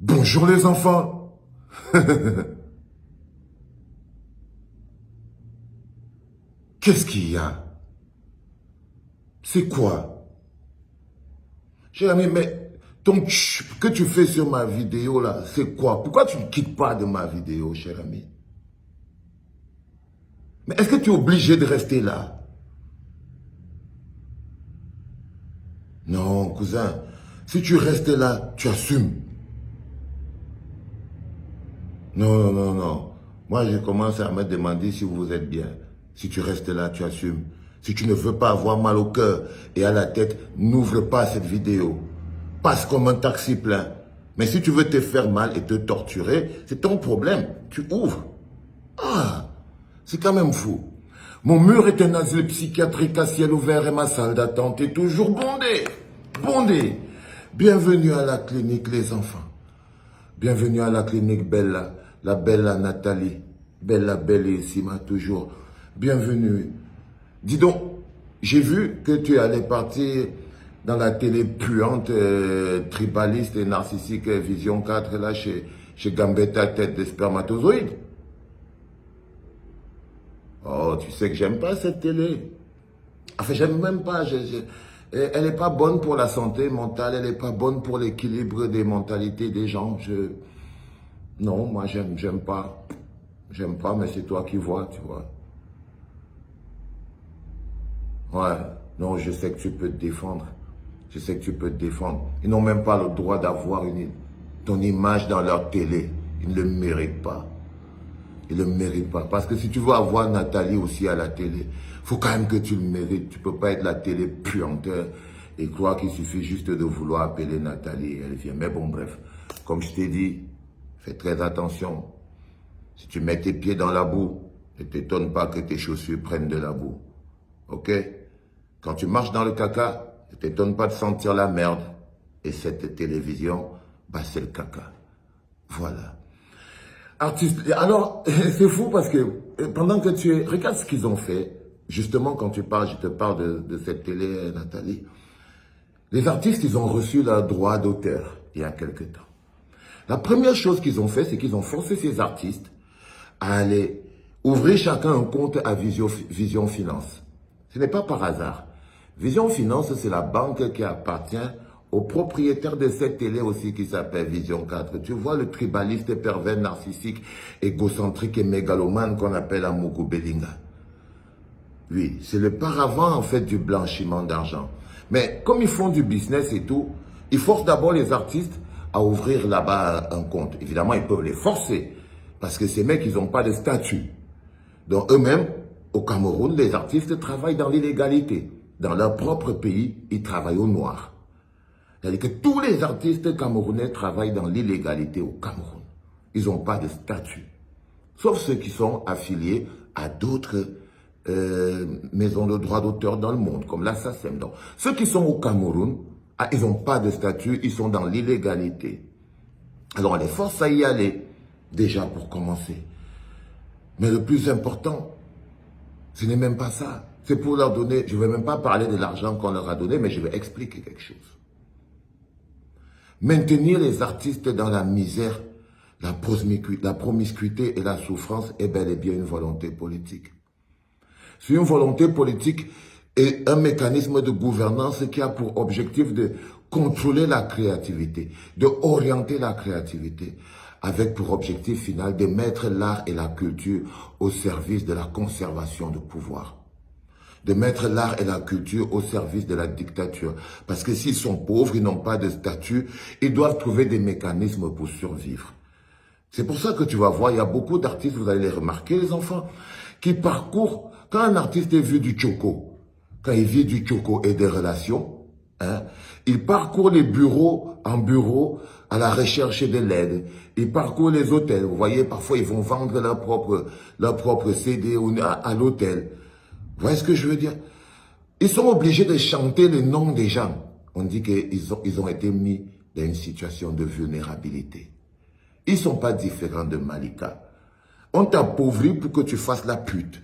Bonjour les enfants. Qu'est-ce qu'il y a? C'est quoi? Cher ami, mais ton que tu fais sur ma vidéo là, c'est quoi? Pourquoi tu ne quittes pas de ma vidéo, cher ami? Mais est-ce que tu es obligé de rester là? Non, cousin. Si tu restes là, tu assumes. Non, non, non, non. Moi, je commence à me demander si vous êtes bien. Si tu restes là, tu assumes. Si tu ne veux pas avoir mal au cœur et à la tête, n'ouvre pas cette vidéo. Passe comme un taxi plein. Mais si tu veux te faire mal et te torturer, c'est ton problème. Tu ouvres. Ah, c'est quand même fou. Mon mur est un asile psychiatrique à ciel ouvert et ma salle d'attente est toujours bondée. Bondée. Bienvenue à la clinique, les enfants. Bienvenue à la clinique Bella, la Bella Nathalie. Bella Bellissima, toujours. Bienvenue. Dis donc, j'ai vu que tu allais partir dans la télé puante, tribaliste et narcissique Vision 4, là, chez Gambetta, tête de spermatozoïde. Oh, tu sais que j'aime pas cette télé. Enfin, j'aime même pas. Elle n'est pas bonne pour la santé mentale, elle n'est pas bonne pour l'équilibre des mentalités des gens. Non, moi, j'aime pas. J'aime pas, mais c'est toi qui vois, tu vois. Ouais, non, je sais que tu peux te défendre. Je sais que tu peux te défendre. Ils n'ont même pas le droit d'avoir ton image dans leur télé. Ils ne le méritent pas. Ils ne le méritent pas. Parce que si tu veux avoir Nathalie aussi à la télé, il faut quand même que tu le mérites. Tu ne peux pas être la télé puanteur et croire qu'il suffit juste de vouloir appeler Nathalie et elle vient. Mais bon, bref, comme je t'ai dit, fais très attention. Si tu mets tes pieds dans la boue, ne t'étonne pas que tes chaussures prennent de la boue. Ok? Quand tu marches dans le caca, ne t'étonne pas de sentir la merde. Et cette télévision, bah c'est le caca. Voilà. Artiste. Alors, c'est fou parce que pendant que tu es... Regarde ce qu'ils ont fait. Justement, quand tu parles, je te parle de cette télé, Nathalie. Les artistes, ils ont reçu leur droit d'auteur il y a quelque temps. La première chose qu'ils ont fait, c'est qu'ils ont forcé ces artistes à aller ouvrir chacun un compte à Vision Finance. Ce n'est pas par hasard. Vision Finance, c'est la banque qui appartient au propriétaire de cette télé aussi qui s'appelle Vision 4. Tu vois le tribaliste pervers narcissique, égocentrique et mégalomane qu'on appelle Amougou Belinga. Oui, c'est le paravent en fait du blanchiment d'argent. Mais comme ils font du business et tout, ils forcent d'abord les artistes à ouvrir là-bas un compte. Évidemment, ils peuvent les forcer parce que ces mecs, ils n'ont pas de statut. Donc eux-mêmes, au Cameroun, les artistes travaillent dans l'illégalité. Dans leur propre pays, ils travaillent au noir. C'est-à-dire que tous les artistes camerounais travaillent dans l'illégalité au Cameroun. Ils n'ont pas de statut. Sauf ceux qui sont affiliés à d'autres maisons de droit d'auteur dans le monde, comme la SACEM. Donc, ceux qui sont au Cameroun, ils n'ont pas de statut, ils sont dans l'illégalité. Alors on les force à y aller, déjà pour commencer. Mais le plus important, ce n'est même pas ça. C'est pour leur donner, je ne vais même pas parler de l'argent qu'on leur a donné, mais je vais expliquer quelque chose. Maintenir les artistes dans la misère, la promiscuité et la souffrance est bel et bien une volonté politique. C'est une volonté politique et un mécanisme de gouvernance qui a pour objectif de contrôler la créativité, de orienter la créativité, avec pour objectif final de mettre l'art et la culture au service de la conservation de pouvoir. De mettre l'art et la culture au service de la dictature. Parce que s'ils sont pauvres, ils n'ont pas de statut, ils doivent trouver des mécanismes pour survivre. C'est pour ça que tu vas voir, il y a beaucoup d'artistes, vous allez les remarquer, les enfants, qui parcourent, quand un artiste est vu du choco, quand il vit du choco et des relations, hein, il parcourt les bureaux en bureau à la recherche de l'aide. Il parcourt les hôtels. Vous voyez, parfois, ils vont vendre leur propre CD à l'hôtel. Vous voyez ce que je veux dire? Ils sont obligés de chanter le nom des gens. On dit qu'ils ont été mis dans une situation de vulnérabilité. Ils ne sont pas différents de Malika. On t'appauvrit pour que tu fasses la pute.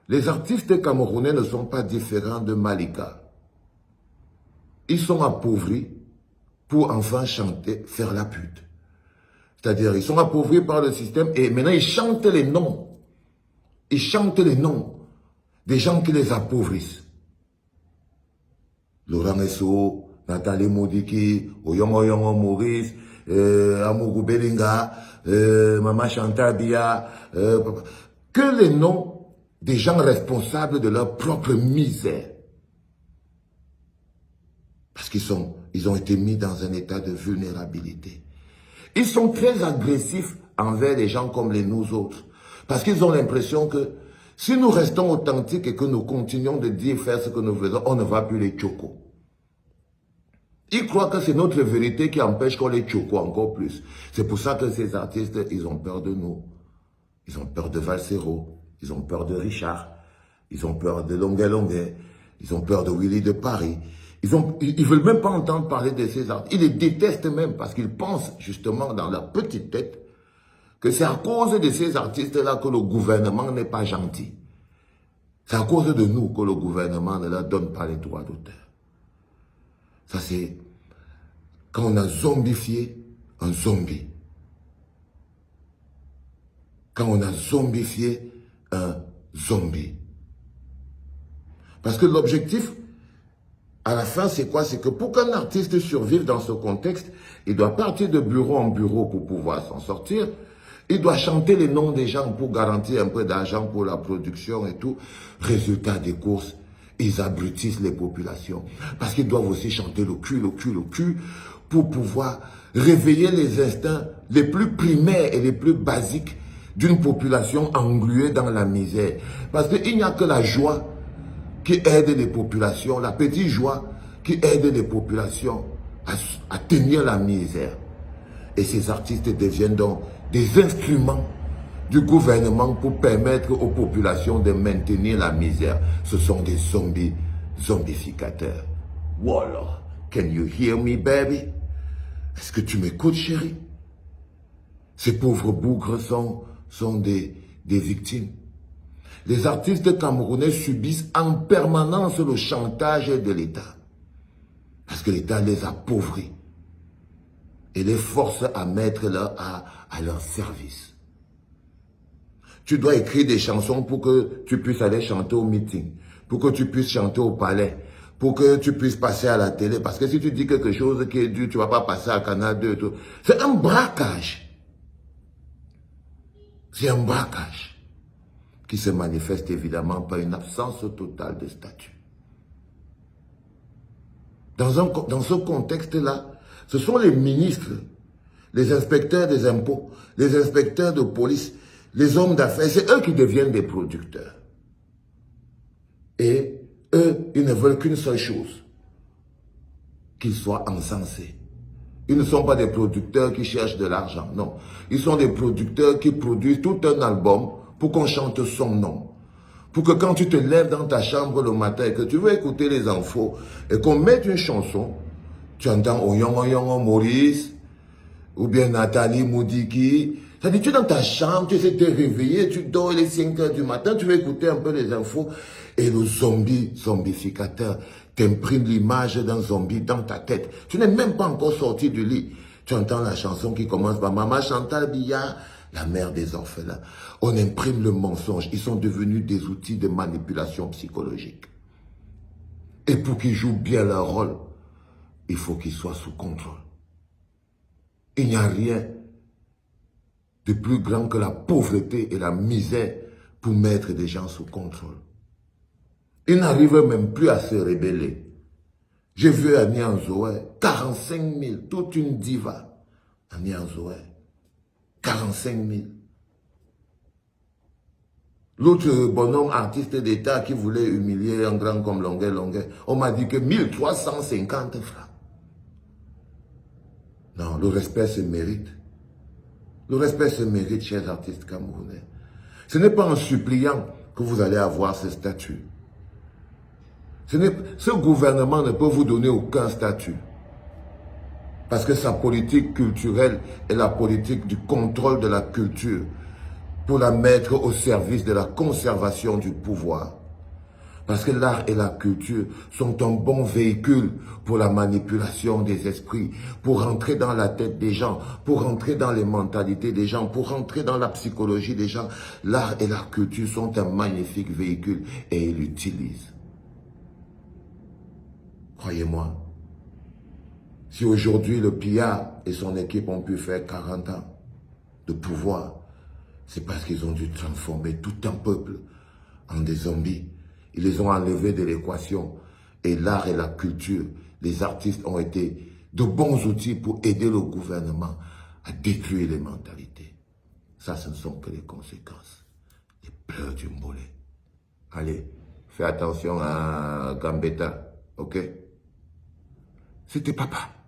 Les artistes camerounais ne sont pas différents de Malika. Ils sont appauvris pour enfin chanter, faire la pute. C'est-à-dire, ils sont appauvris par le système et maintenant ils chantent les noms. Ils chantent les noms des gens qui les appauvrissent. Laurent Esso, Nathalie Modiki, Oyongo Yongo Maurice, Amourou Belinga, Maman Chantal Bia, que les noms des gens responsables de leur propre misère. Parce ils ont été mis dans un état de vulnérabilité. Ils sont très agressifs envers les gens comme nous autres. Parce qu'ils ont l'impression que si nous restons authentiques et que nous continuons de dire faire ce que nous faisons, on ne va plus les choco. Ils croient que c'est notre vérité qui empêche qu'on les choco encore plus. C'est pour ça que ces artistes, ils ont peur de nous. Ils ont peur de Valsero. Ils ont peur de Richard. Ils ont peur de Longuet Longuet. Ils ont peur de Willy de Paris. Ils veulent même pas entendre parler de ces artistes. Ils les détestent même parce qu'ils pensent justement dans leur petite tête que c'est à cause de ces artistes-là que le gouvernement n'est pas gentil. C'est à cause de nous que le gouvernement ne leur donne pas les droits d'auteur. Ça c'est quand on a zombifié un zombie. Quand on a zombifié un zombie. Parce que l'objectif, à la fin, c'est quoi? C'est que pour qu'un artiste survive dans ce contexte, il doit partir de bureau en bureau pour pouvoir s'en sortir. Il doit chanter les noms des gens pour garantir un peu d'argent pour la production et tout. Résultat des courses, ils abrutissent les populations. Parce qu'ils doivent aussi chanter le cul pour pouvoir réveiller les instincts les plus primaires et les plus basiques d'une population engluée dans la misère. Parce qu'il n'y a que la joie qui aide les populations, la petite joie qui aide les populations à tenir la misère. Et ces artistes deviennent donc des instruments du gouvernement pour permettre aux populations de maintenir la misère. Ce sont des zombificateurs. Voilà. Can you hear me, baby? Est-ce que tu m'écoutes, chérie? Ces pauvres bougres sont des victimes. Les artistes camerounais subissent en permanence le chantage de l'État. Parce que l'État les appauvrit et les force à mettre à leur service. Tu dois écrire des chansons pour que tu puisses aller chanter au meeting, pour que tu puisses chanter au palais, pour que tu puisses passer à la télé. Parce que si tu dis quelque chose qui est dur, tu ne vas pas passer à Canal 2 et tout. C'est un braquage. C'est un braquage qui se manifeste évidemment par une absence totale de statut. Dans ce contexte-là, ce sont les ministres, les inspecteurs des impôts, les inspecteurs de police, les hommes d'affaires, c'est eux qui deviennent des producteurs. Et eux, ils ne veulent qu'une seule chose, qu'ils soient encensés. Ils ne sont pas des producteurs qui cherchent de l'argent, non. Ils sont des producteurs qui produisent tout un album pour qu'on chante son nom. Pour que quand tu te lèves dans ta chambre le matin et que tu veux écouter les infos et qu'on mette une chanson, tu entends Oyongo Maurice ou bien Nathalie Modiki. C'est-à-dire, tu es dans ta chambre, tu essaies de te réveiller, tu dors les 5 heures du matin, tu veux écouter un peu les infos et le zombificateur t'imprime l'image d'un zombie dans ta tête. Tu n'es même pas encore sorti du lit. Tu entends la chanson qui commence par Maman Chantal Bia, la mère des orphelins. On imprime le mensonge. Ils sont devenus des outils de manipulation psychologique. Et pour qu'ils jouent bien leur rôle, il faut qu'ils soient sous contrôle. Il n'y a rien de plus grand que la pauvreté et la misère pour mettre des gens sous contrôle. Ils n'arrivent même plus à se rebeller. J'ai vu Annie Anzoé, 45 000, toute une diva. Annie Anzoé, 45 000. L'autre bonhomme artiste d'État qui voulait humilier un grand comme Longuet, on m'a dit que 1350 francs. Non, le respect se mérite. Le respect se mérite, chers artistes camerounais. Ce n'est pas en suppliant que vous allez avoir ce statut. Ce gouvernement ne peut vous donner aucun statut. Parce que sa politique culturelle est la politique du contrôle de la culture pour la mettre au service de la conservation du pouvoir. Parce que l'art et la culture sont un bon véhicule pour la manipulation des esprits, pour rentrer dans la tête des gens, pour rentrer dans les mentalités des gens, pour rentrer dans la psychologie des gens. L'art et la culture sont un magnifique véhicule et ils l'utilisent. Croyez-moi, si aujourd'hui le Pillard et son équipe ont pu faire 40 ans de pouvoir, c'est parce qu'ils ont dû transformer tout un peuple en des zombies. Ils les ont enlevés de l'équation. Et l'art et la culture, les artistes ont été de bons outils pour aider le gouvernement à détruire les mentalités. Ça, ce ne sont que les conséquences. Les pleurs du mollet. Allez, fais attention à Gambetta, ok? C'était papa.